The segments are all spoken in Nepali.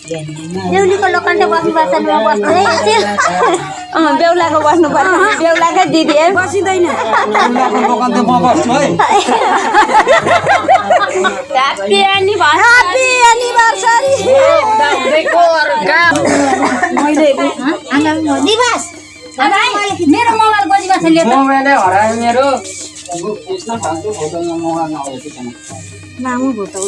बेहुलीको लोकन्टे बस्नुपर्छ म बस्नु बेहुलाको बस्नुपर्छ बेहुलाकै दिदी बसिँदैन बेहुलाको लोकन्टे म बस्छु है ह्यापी एनिभर्सरी दिवस मेरो मोबाइल गोजीमा छ लिएर मोबाइल हरायो मेरो कृष्ण फाल्तु फोटोमा मोबाइल नआएको छैन मामु भोटौ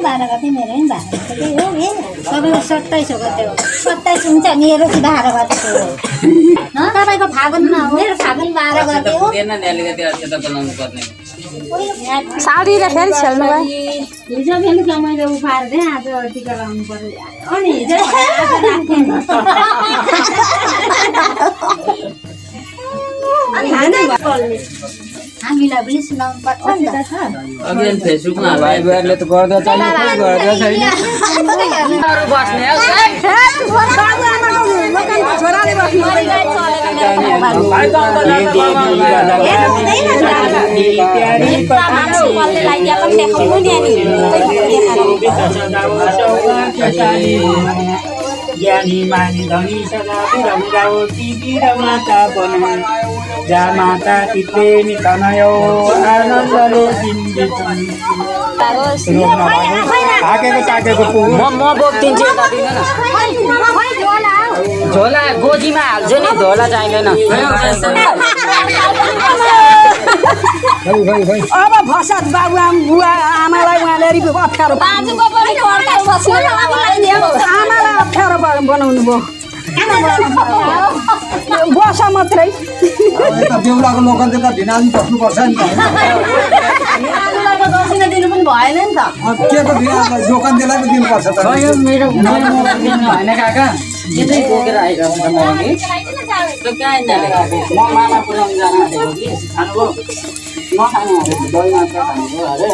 बाह्र गते मेरो नि 27 गते हो 27 हुन्छ मेरो चाहिँ 12 गते हो तपाईँको फागुनमा हो मेरो फागुन 12 गते हो साडी र फेरि खेल्नु भयो हिजो बेलुका मैले उफार्दै आज टिका लाउनु पर्यो अनि हिजो हामीलाई पनि सुनाउनु पर्छ नि त अघि फेसबुकमा भाइबरले त गर्दा छैन कोही गर्दा छैन अरु बस्ने छोराले बस्नु ज्ञानी मानी धनी सदा बिरमगाओ टिकी र माता बना जा माता तिते नितनयो आनन्दले जिन्दगी थाकेको म बोक्दिन्छु यता दिन झोला गोजीमा हाल्छु नि झोला चाहिँदैन अब भसाद बाबुआमा बुवा आमालाई उहाँले अप्ठ्यारो आमालाई अप्ठ्यारो बनाउनु भयो बस मात्रै बेहुलाको लोकन्टे त ढिनाली बस्नुपर्छ नि दिनु पनि भएन नि त के को लोकन्टेलाई पो दिनुपर्छ त मेरो होइन काका यो चाहिँ बोकेर आइरहेको छ म अघि त्यो कहाँ जाने म मामा पुऱ्याउनु जानु आँटेको कि खानुभयो नखानु दही मात्र खानुभयो अरे